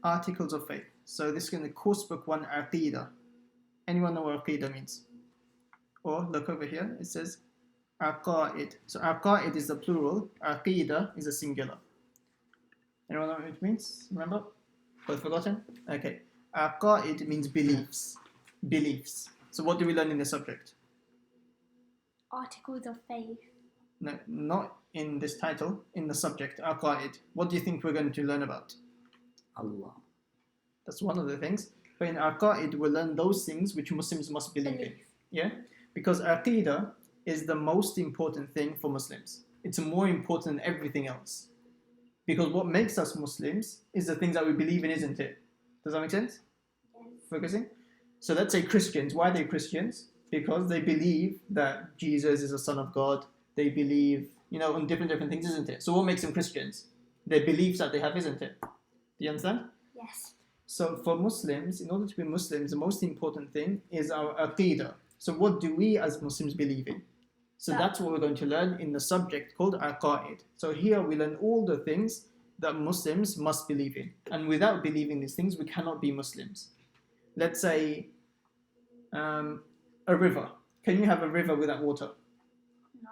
Articles of faith. So this is in the course book 1, Aqida. Anyone know what Aqida means? Or look over here, it says Aqaid. So Aqaid is the plural, Aqida is a singular. Anyone know what it means? Remember? Both forgotten? Okay. Aqaid means beliefs. Beliefs. So what do we learn in the subject? Articles of faith. No, not in this title, in the subject, Aqaid. What do you think we're going to learn about? Allah. That's one of the things. But in Aqaid, we'll learn those things which Muslims must believe in. Yeah? Because Aqeedah is the most important thing for Muslims. It's more important than everything else. Because what makes us Muslims is the things that we believe in, isn't it? Does that make sense? Yes. Focusing? So let's say Christians. Why are they Christians? Because they believe that Jesus is the Son of God. They believe, in different things, isn't it? So what makes them Christians? Their beliefs that they have, isn't it? Do you understand? Yes. So for Muslims, in order to be Muslims, the most important thing is our Aqeedah. So what do we as Muslims believe in? So that's what we're going to learn in the subject called Aqaid. So here we learn all the things that Muslims must believe in. And without believing these things, we cannot be Muslims. Let's say a river. Can you have a river without water? No.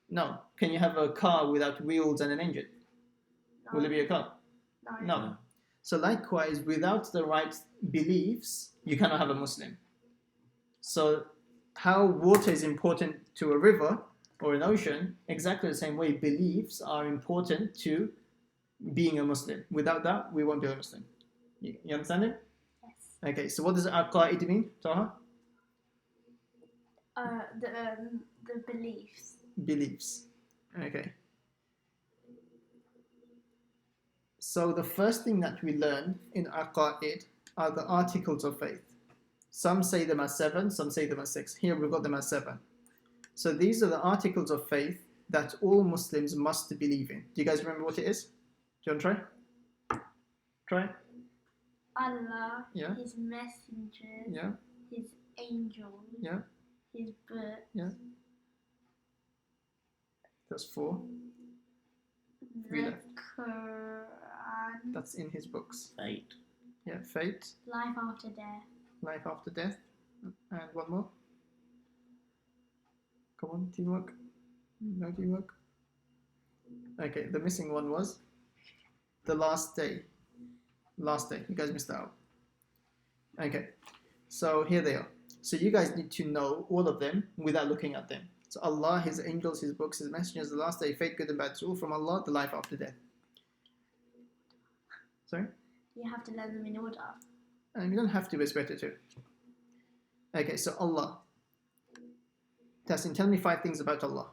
No. Can you have a car without wheels and an engine? No. Will it be a car? No. No. So likewise, without the right beliefs, you cannot have a Muslim. So how water is important to a river or an ocean, exactly the same way beliefs are important to being a Muslim. Without that, we won't be a Muslim. You understand it? Yes. Okay, so what does Aqaid mean, Taha? The beliefs. Beliefs. Okay. So the first thing that we learn in Aqaid are the articles of faith. Some say them as 7, some say them as 6. Here we've got them as 7. So these are the articles of faith that all Muslims must believe in. Do you guys remember what it is? Do you want to try? Try? Allah, Yeah. His messengers, Yeah. His angels, Yeah. His books, Yeah. That's 4. Read the it. Quran, That's in his books. Fate. Yeah, fate, life after death, life after death, and one more. Come on, teamwork. No teamwork. Okay, the missing one was the last day. Last day. You guys missed out. Okay, so here they are. So you guys need to know all of them without looking at them. So Allah, His angels, His books, His messengers, the last day, fate, good and bad, it's all from Allah, the life after death. Sorry? you have to learn them in order. And you don't have to, but it's better to. Okay, so Allah. Tassin, tell me 5 things about Allah.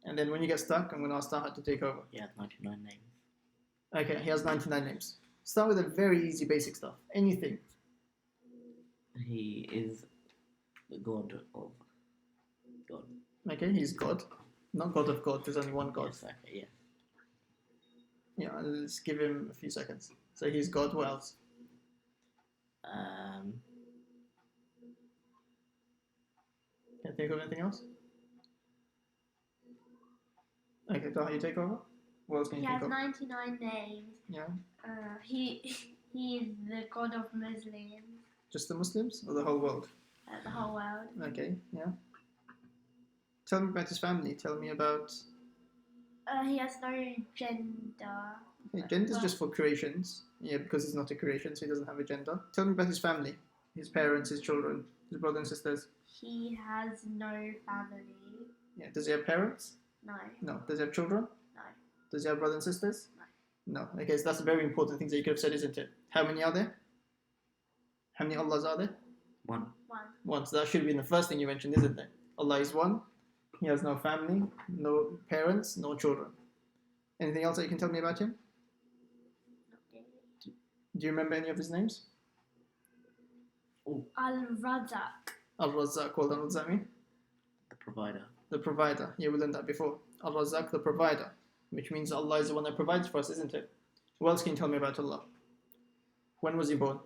And then when you get stuck, I'm going to ask Taha to take over. He has 99 names. Okay, he has 99 names. Start with a very easy basic stuff. Anything. He is the God of God. Okay, he's God. Not God of God, there's only one God. Yes, okay, yeah. Yeah, let's give him a few seconds. So he's God, what else? Can you think of anything else? Okay, Taha, you take over? What else can He you has think of? 99 names. Yeah. He is the God of Muslims, Just the Muslims or the whole world? the whole world. Okay, yeah. Tell me about his family. Tell me about... He has no gender. Okay, gender's just for creations. Yeah, because he's not a creation, so he doesn't have a gender. Tell me about his family. His parents, his children, his brothers and sisters. He has no family. Yeah, does he have parents? No. No. Does he have children? No. Does he have brothers and sisters? No. Okay, so that's a very important thing that you could have said, isn't it? How many are there? How many Allahs are there? One. One. So that should be in the first thing you mentioned, isn't it? Allah is one. He has no family, no parents, no children. Anything else that you can tell me about him? Do you remember any of his names? Al-Razak. Al-Razzaq. Well done. What does that mean? The provider. The provider. Yeah, we learned that before. Al-Razzaq, the provider. Which means Allah is the one that provides for us, isn't it? What else can you tell me about Allah? When was he born?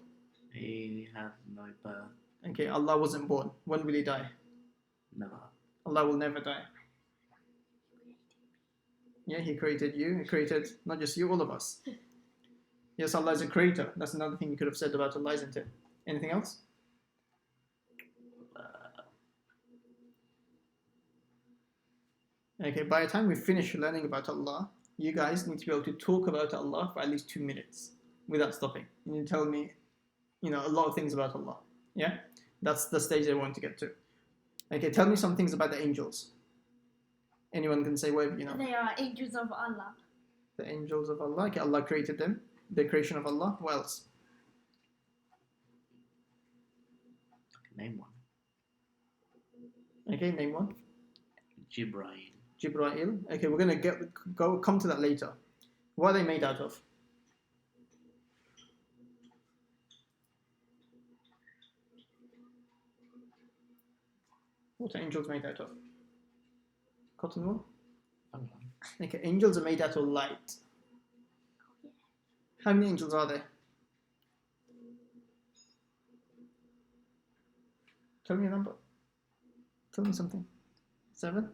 He has no birth. Okay, Allah wasn't born. When will he die? Never. Allah will never die. Yeah, He created you. He created not just you, all of us. Yes, Allah is a creator. That's another thing you could have said about Allah, isn't it? Anything else? Okay, by the time we finish learning about Allah, you guys need to be able to talk about Allah for at least 2 minutes without stopping. You need to tell me, a lot of things about Allah. Yeah? That's the stage I want to get to. Okay, tell me some things about the angels. Anyone can say whatever, They are angels of Allah. The angels of Allah. Okay, Allah created them. The creation of Allah. What else? Name one. Okay, name one. Jibreel. Jibra'il. Okay, we're going to come to that later. What are they made out of? What are angels made out of? Cotton wool? Okay, angels are made out of light. How many angels are there? Tell me a number. Tell me something. 7?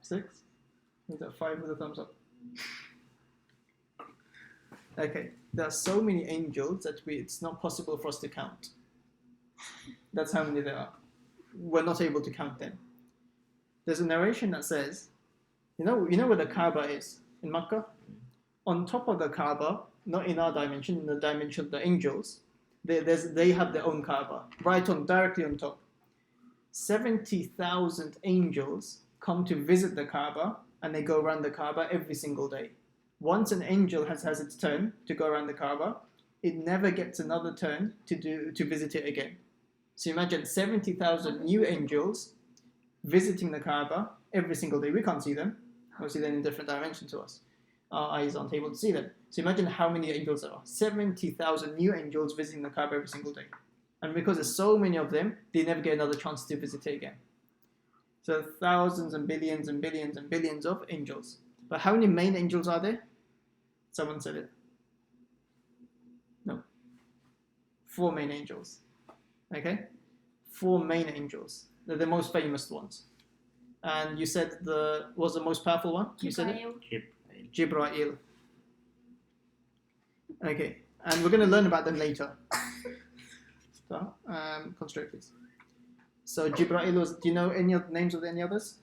6? Is that 5 with a thumbs up? Okay, there are so many angels that it's not possible for us to count. That's how many there are. We're not able to count them. There's a narration that says, you know where the Kaaba is in Makkah? On top of the Kaaba, not in our dimension, in the dimension of the angels, they have their own Kaaba, directly on top. 70,000 angels come to visit the Kaaba, and they go around the Kaaba every single day. Once an angel has its turn to go around the Kaaba, it never gets another turn to visit it again. So imagine 70,000 new angels visiting the Kaaba every single day. We can't see them. Obviously, they're in a different dimension to us. Our eyes aren't able to see them. So imagine how many angels there are. 70,000 new angels visiting the Kaaba every single day. And because there's so many of them, they never get another chance to visit it again. So thousands and billions and billions and billions of angels. But how many main angels are there? Someone said it. No. 4 main angels. Okay? 4 main angels. They're the most famous ones. And you said was the most powerful one? You said it? Jibra'il. Okay. And we're going to learn about them later. So, concentrate please. So Jibra'il was, do you know any of the names of any others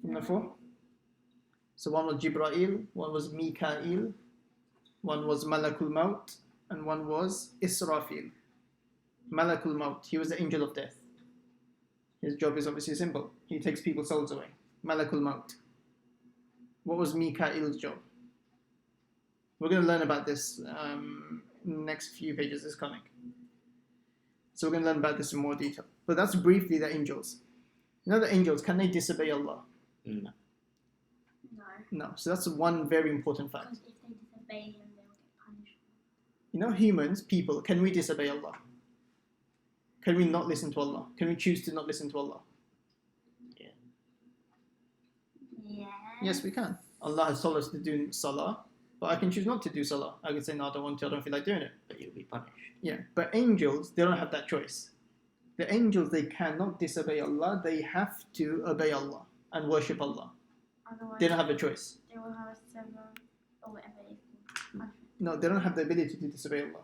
from the 4? So one was Jibra'il, one was Mika'il, one was Malakul Maut, and one was Israfil. Malakul Maut, he was the angel of death. His job is obviously simple. He takes people's souls away. Malakul Maut. What was Mika'il's job? We're going to learn about this next few pages is coming. So we're going to learn about this in more detail. But that's briefly the angels. The angels, can they disobey Allah? No. No. So that's one very important fact. Because if they disobey him, they will get punished. Humans, people, can we disobey Allah? Can we not listen to Allah? Can we choose to not listen to Allah? Yeah. Yes, we can. Allah has told us to do salah, but I can choose not to do salah. I can say, no, I don't want to, I don't feel like doing it. But you'll be punished. Yeah, but angels, they don't have that choice. The angels, they cannot disobey Allah. They have to obey Allah and worship Allah. Otherwise, They don't have a choice. they will have 7 or whatever it's called. No, they don't have the ability to disobey Allah.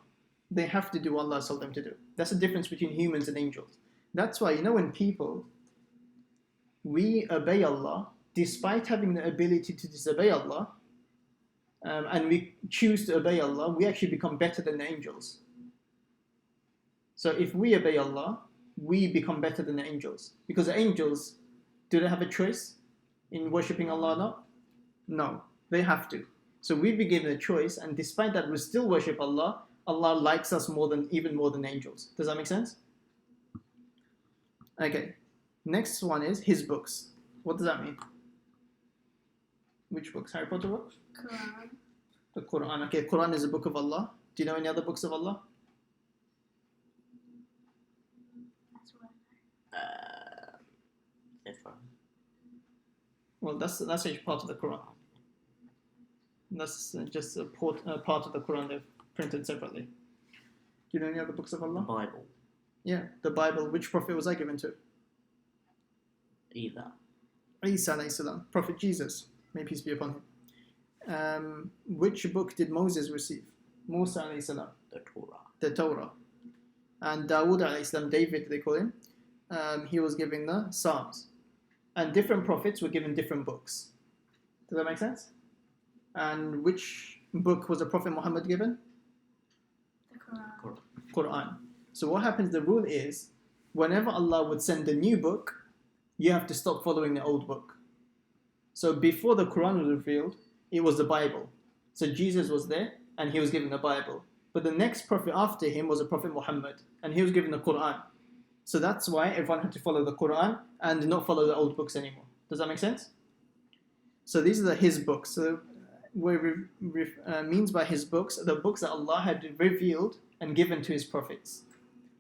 They have to do what Allah has told them to do. That's the difference between humans and angels. That's why, when people, we obey Allah, despite having the ability to disobey Allah, and we choose to obey Allah, we actually become better than the angels. So if we obey Allah, we become better than the angels. Because the angels, do they have a choice in worshipping Allah or not? No, they have to. So we've been given a choice, and despite that we still worship Allah, Allah likes us even more than angels. Does that make sense? Okay, next one is his books. What does that mean? Which books? Harry Potter books? Quran. The Quran. Okay, Quran is a book of Allah. Do you know any other books of Allah? That's what I know. Different. Well, that's actually part of the Quran. That's just a part of the Quran they've printed separately. Do you know any other books of The Allah? Bible. Yeah, the Bible. Which prophet was I given to? Either. Isa alayhi salam, Prophet Jesus. May peace be upon him. Which book did Moses receive? Musa alayhi salam, The Torah. the Torah. And Dawood alayhi salam, David they call him, he was given the Psalms. And different prophets were given different books. Does that make sense? And which book was the Prophet Muhammad given? The Quran. Quran. So what happens, the rule is, whenever Allah would send a new book, you have to stop following the old book. So before the Quran was revealed, it was the Bible. So Jesus was there, and he was given the Bible. But the next prophet after him was the Prophet Muhammad, and he was given the Quran. So that's why everyone had to follow the Quran and not follow the old books anymore. Does that make sense? So these are his books. So what means by his books are the books that Allah had revealed and given to his prophets.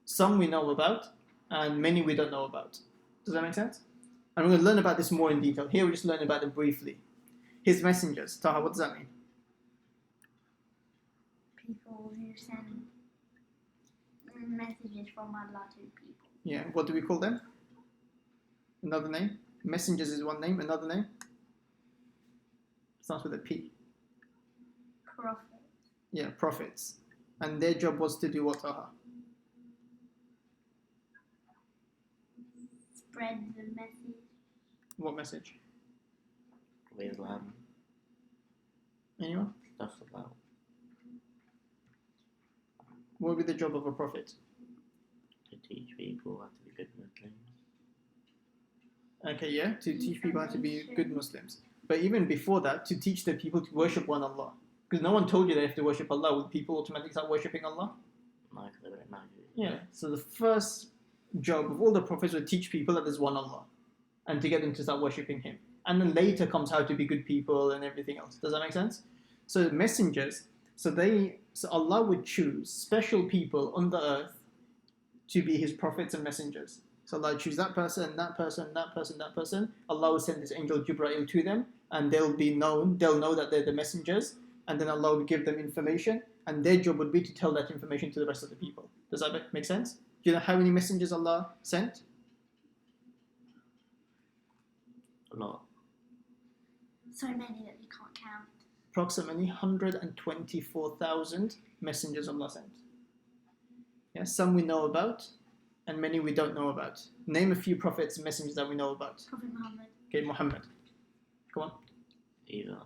Some we know about, and many we don't know about. Does that make sense? And we're going to learn about this more in detail. Here we're just learning about them briefly. His messengers. Taha, what does that mean? People who send messages from Allah to people. Yeah, what do we call them? Another name? Messengers is one name, another name? Starts with a P. Prophets. Yeah, prophets. And their job was to do what, Taha? Spread the message. What message? Islam. Anyone? Stuff about. What would be the job of a prophet? To teach people how to be good Muslims. Okay, yeah, to teach people how to be good Muslims. But even before that, to teach the people to worship one Allah. Because no one told you they have to worship Allah. Would people automatically start worshipping Allah? No, because they don't know. Yeah. So the first job of all the prophets would teach people that there's one Allah, and to get them to start worshipping Him. And then later comes how to be good people and everything else. Does that make sense? So messengers, so Allah would choose special people on the earth to be His prophets and messengers. So Allah would choose that person, that person, that person, that person. Allah will send this angel Jibreel to them, and they'll know that they're the messengers, and then Allah will give them information, and their job would be to tell that information to the rest of the people. Does that make sense? Do you know how many messengers Allah sent? A lot. So many that we can't count. Approximately 124,000 messengers Allah sent. Yeah, some we know about, and many we don't know about. Name a few prophets and messengers that we know about. Prophet Muhammad. Okay, Muhammad. Come on. Either.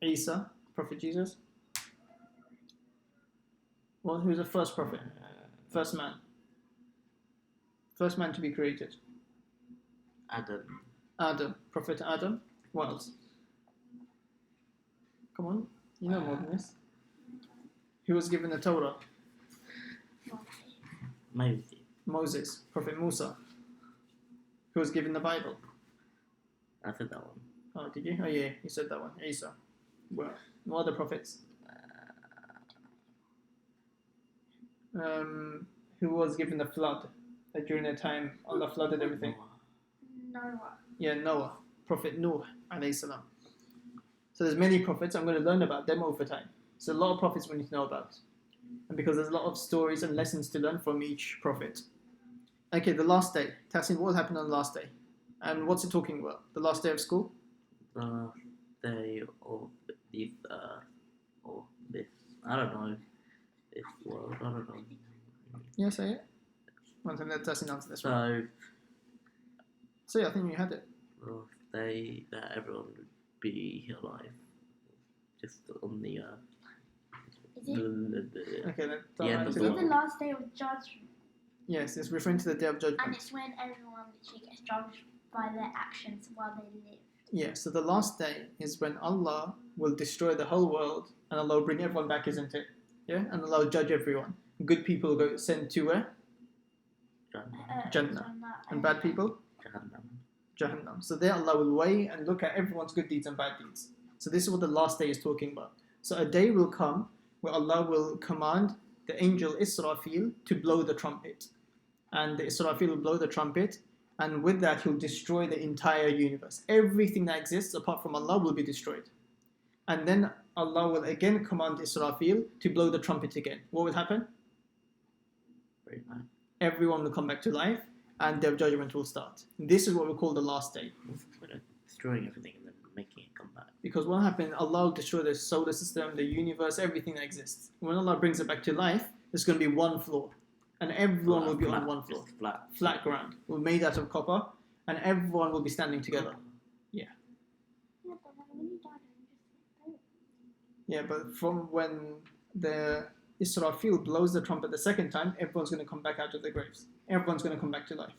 Isa, Prophet Jesus. Well, who's the first prophet? First man. First man to be created. Adam. Adam, Prophet Adam. What else? Come on, you know more than this. Who was given the Torah? Moses. Moses, Prophet Musa. Who was given the Bible? I said that one. Oh, did you? Oh yeah, you said that one. Isa. Well, what other prophets? Who was given the flood? That during the time Allah flooded everything. Noah. Yeah, Noah, Prophet Nuh, alayhi salam. So there's many prophets. I'm going to learn about them over time. So a lot of prophets we need to know about, and because there's a lot of stories and lessons to learn from each prophet. Okay, the last day. Tassin, what happened on the last day? And what's it talking about? The last day of school? The day of this or this. I don't know. This world. I don't know. Yeah, say it. One second, let Tassin answer this one. So, So yeah, I think you had it. the day that everyone would be alive, just on the Is it, Okay, let Yeah, answer is the it that. the last day of judgment? Yes, it's referring to the day of And judgment. it's when everyone literally gets judged by their actions while they live. Yeah, so the last day is when Allah will destroy the whole world and Allah will bring everyone back, isn't it? Yeah, and Allah will judge everyone. Good people will go sent to where? Jannah. And bad people? Jahannam. Jahannam. So there Allah will weigh and look at everyone's good deeds and bad deeds. So this is what the last day is talking about. So a day will come where Allah will command the angel Israfil to blow the trumpet. And the Israfil will blow the trumpet, and with that he'll destroy the entire universe. Everything that exists apart from Allah will be destroyed. And then Allah will again command Israfil to blow the trumpet again. What will happen? Very nice. Everyone will come back to life, and their judgment will start. This is what we call the last day. We're destroying everything and then making it come back. Because what happened, Allah will destroy the solar system, the universe, everything that exists. When Allah brings it back to life, there's going to be one floor. And everyone will be on one floor. Just flat. Flat ground. We're made out of copper. And everyone will be standing together. Yeah, but when you die, don't you just Yeah, but from when the Israfil blows the trumpet the second time, everyone's going to come back out of the graves. Everyone's going to come back to life.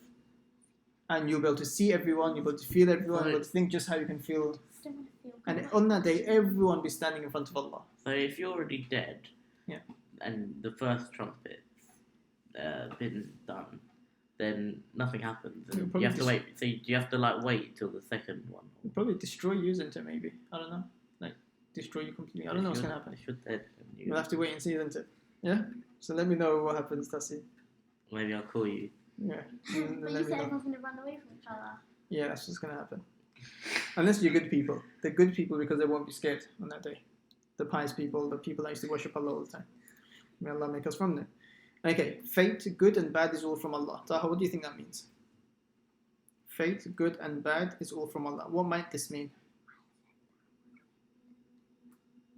And you'll be able to see everyone, you'll be able to feel everyone, you'll be able to think just how you can feel. still want to feel And good. on that day, everyone will be standing in front of Allah. So if you're already dead, Yeah. and the first trumpet's been done, then nothing happens. You'll And probably you have to just- wait. So you have to like wait till the second one. It'll probably destroy you, isn't it, maybe? I don't know. Like, destroy you completely. I don't know what's going to happen. If you're dead, then We'll have to wait and see, isn't it? Yeah? So let me know what happens, Tassi. maybe I'll call you. Yeah. But And you let said me know. everyone's going to run away from each other. Yeah, that's what's going to happen. Unless you're good people. They're good people because they won't be scared on that day. The pious people, the people that used to worship Allah all the time. May Allah make us from them. Okay, fate, good and bad is all from Allah. Taha, what do you think that means? Fate, good and bad is all from Allah. What might this mean?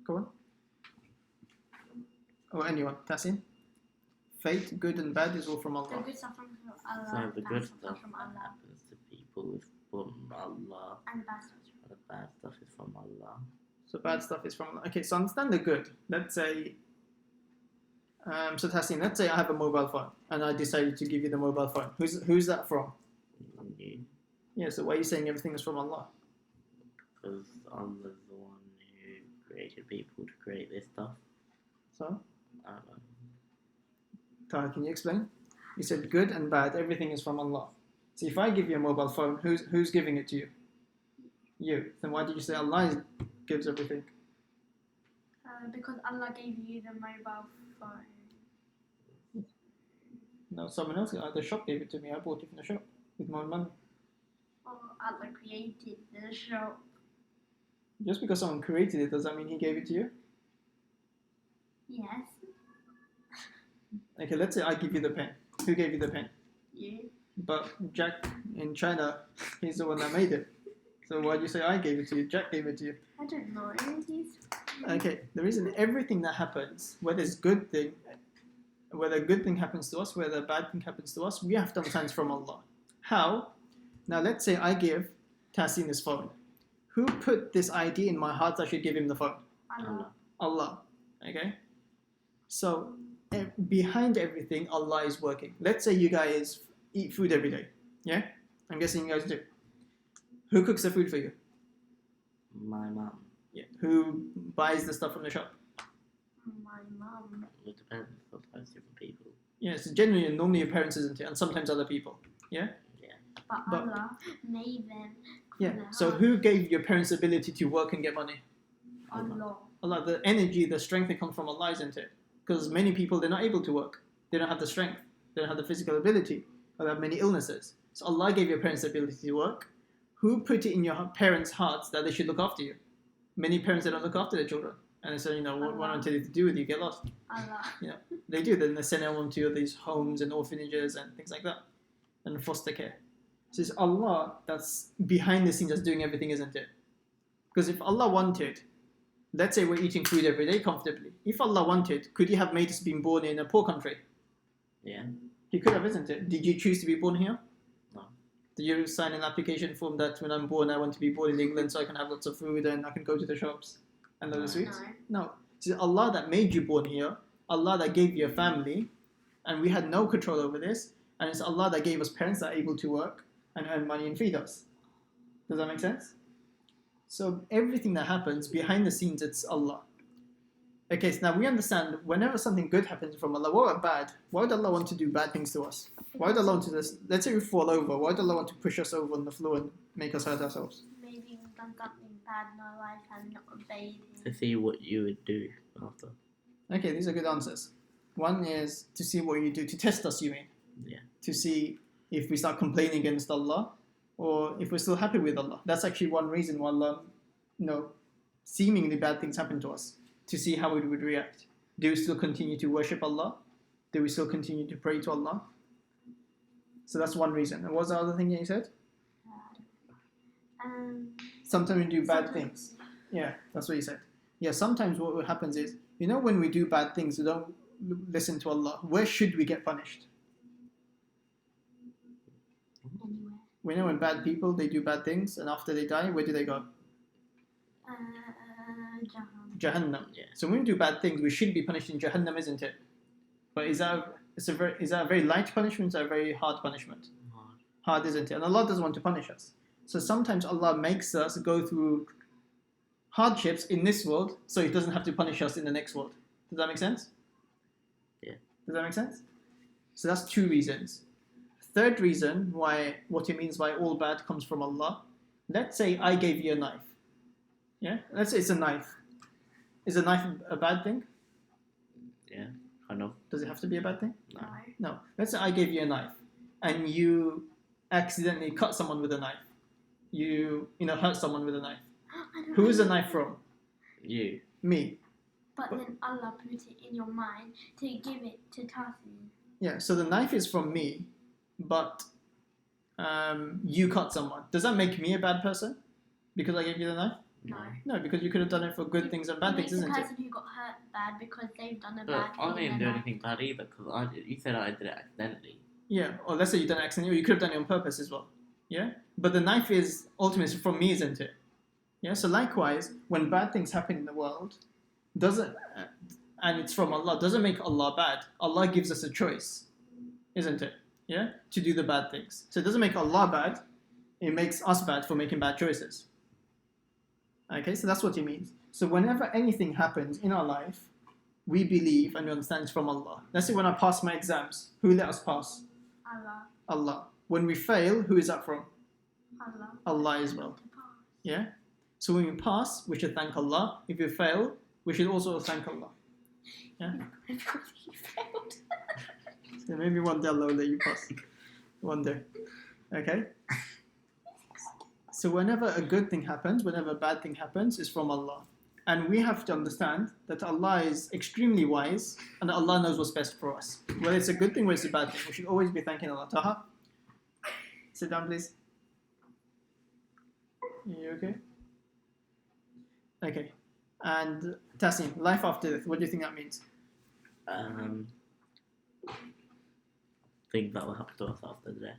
Go on. Or anyone. Tassin? Fate, good and bad is all from The Allah. good stuff from Allah, So the bad good stuff stuff from that Allah, happens to people is from Allah, and the bad stuff. and the bad stuff is from Allah. So bad stuff is from Allah. Okay, so understand the good. Let's say, so Tassin, let's say I have a mobile phone and I decided to give you the mobile phone. Who's that from? You, Yeah, so why are you saying everything is from Allah? because Allah's the one who created people to create this stuff. So, I don't know. Taha, can you explain? You said good and bad, everything is from Allah. So if I give you a mobile phone, who's giving it to you? You. Then why did you say Allah gives everything? Because Allah gave you the mobile phone. No, someone else. The shop gave it to me. I bought it from the shop with my own money. Or Allah created the shop. Just because someone created it, does that mean He gave it to you? Yes, Okay, let's say I give you the pen. Who gave you the pen? you. But Jack in China, he's the one that made it. So why do you say I gave it to you? Jack gave it to you. I don't know. He's. Okay, the reason everything that happens, whether it's good thing, whether a good thing happens to us, whether a bad thing happens to us, we have to understand it's from Allah. How? Now let's say I give Tassin this phone. Who put this idea in my heart that I should give him the phone? Allah. Allah. Okay? So behind everything, Allah is working. Let's say you guys eat food every day. Yeah? I'm guessing you guys do. Who cooks the food for you? My mum. Yeah. Who buys the stuff from the shop? My mum. It depends. Sometimes different people. Yeah, so generally, normally your parents, isn't it? And sometimes other people. Yeah? But Allah made them. Yeah. from the So heart. who gave your parents the ability to work and get money? Allah. Allah. The energy, the strength that comes from Allah, isn't it? Because many people, they're not able to work. They don't have the strength. They don't have the physical ability. Or they have many illnesses. So Allah gave your parents the ability to work. Who put it in your parents' hearts that they should look after you? Many parents, they don't look after their children. And they say, what I tell you to do with you, get lost. Allah. They do. Then they send them to these homes and orphanages and things like that. And foster care. So it's Allah that's behind the scenes that's doing everything, isn't it? Because if Allah wanted, let's say we're eating food every day comfortably. If Allah wanted, could He have made us being born in a poor country? Yeah. He could have, isn't it? Did you choose to be born here? No. Did you sign an application form that when I'm born, I want to be born in England so I can have lots of food and I can go to the shops and other sweets? No. No. It's Allah that made you born here, Allah that gave you a family, and we had no control over this, and it's Allah that gave us parents that are able to work and earn money and feed us. Does that make sense? So everything that happens behind the scenes, it's Allah. Okay, so now we understand whenever something good happens from Allah, what about bad? Why would Allah want to do bad things to us? Why would Allah want to do this? Let's say we fall over. Why would Allah want to push us over on the floor and make us hurt ourselves? Maybe we've done something bad in our life and not obeyed To Him. see what you would do after. Okay, these are good answers. One is to see what you do, to test us, you mean? Yeah. To see if we start complaining against Allah or if we're still happy with Allah. That's actually one reason why Allah, seemingly bad things happen to us, to see how we would react. Do we still continue to worship Allah? Do we still continue to pray to Allah? So that's one reason. And what's the other thing that you said? Um, Sometimes we do bad sometimes- things. Yeah, that's what he said. Yeah, sometimes what happens is, when we do bad things, we don't listen to Allah. Where should we get punished? Anywhere. We know when bad people, they do bad things, and after they die, where do they go? Jahannam. Jahannam. Yeah. So when we do bad things, we should be punished in Jahannam, isn't it? But is that a very light punishment or a very hard punishment? Hard, isn't it? And Allah doesn't want to punish us. So sometimes Allah makes us go through hardships in this world so He doesn't have to punish us in the next world. Does that make sense? Yeah. Does that make sense? So that's two reasons. Third reason what it means by all bad comes from Allah. Let's say I gave you a knife. Yeah? Let's say it's a knife. Is a knife a bad thing? Yeah, kind of. Does it have to be a bad thing? No. No. Let's say I gave you a knife and you accidentally cut someone with a knife. You hurt someone with a knife. Who is the knife from? You. Me. But then Allah put it in your mind to give it to Tasin. Yeah, so the knife is from me, but you cut someone. Does that make me a bad person? Because I gave you the knife? No. No, because you could have done it for good things and bad things, isn't the it? person who got hurt bad because they've done a But bad I thing. didn't in do their anything bad either because you said I did it accidentally. Yeah, or let's say you done it accidentally, or you could have done it on purpose as well. Yeah? But the knife is ultimately from me, isn't it? Yeah, so likewise, when bad things happen in the world, and it's from Allah, doesn't make Allah bad. Allah gives us a choice, isn't it? Yeah? To do the bad things. So it doesn't make Allah bad, it makes us bad for making bad choices. Okay, so that's what he means. So whenever anything happens in our life, we believe and we understand it's from Allah. Let's say when I pass my exams, who let us pass? Allah. Allah. When we fail, who is that from? Allah. Allah as well. Yeah? So when we pass, we should thank Allah. If we fail, we should also thank Allah. Yeah? Because he failed. So maybe one day Allah will let you pass. One day. Okay? So whenever a good thing happens, whenever a bad thing happens, it's from Allah. And we have to understand that Allah is extremely wise and that Allah knows what's best for us. Whether it's a good thing or it's a bad thing, we should always be thanking Allah. Taha, sit down please. You okay? Okay. And Tassim, life after death, what do you think that means? Things that will happen to us after death.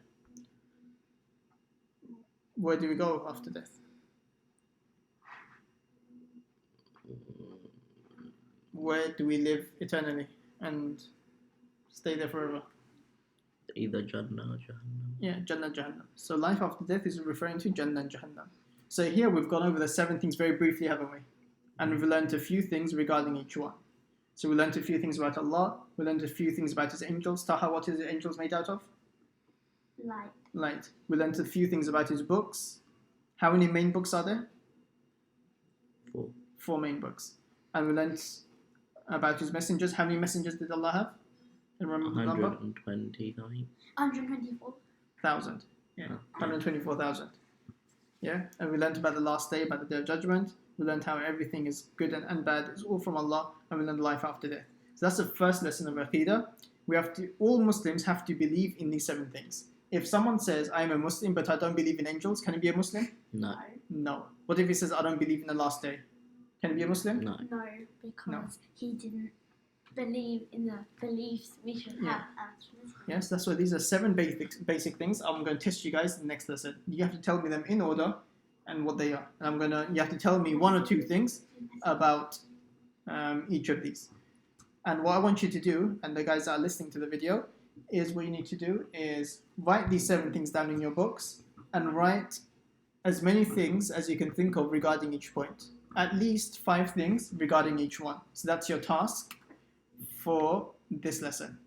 Where do we go after death? Where do we live eternally and stay there forever? Either Jannah or Jahannam. Yeah, Jannah, Jahannam. So life after death is referring to Jannah and Jahannam. So here we've gone over the 7 things very briefly, haven't we? And we've learned a few things regarding each one. So we learned a few things about Allah. We learned a few things about His angels. Taha, what is the angels made out of? Light. Light. We learned a few things about His books. How many main books are there? 4. 4 main books. And we learned about His messengers. How many messengers did Allah have? And remember the number? 120, I think. 124. 1,000. Yeah, Oh. 124,000. Yeah, and we learned about the last day, about the day of judgment. We learned how everything is good and bad. It's all from Allah, and we learned life after death. So that's the first lesson of Aqida. All Muslims have to believe in these 7 things. If someone says, I am a Muslim, but I don't believe in angels, can he be a Muslim? No. No. What if he says, I don't believe in the last day? Can he be a Muslim? No. No, because he didn't believe in the beliefs we should Yeah. have as Muslims. Yes, that's why these are 7 basic things. I'm going to test you guys in the next lesson. You have to tell me them in order and what they are. And you have to tell me 1 or 2 things about each of these. And what I want you to do, and the guys that are listening to the video, is what you need to do is write these 7 things down in your books and write as many things as you can think of regarding each point. At least 5 things regarding each one. So that's your task for this lesson.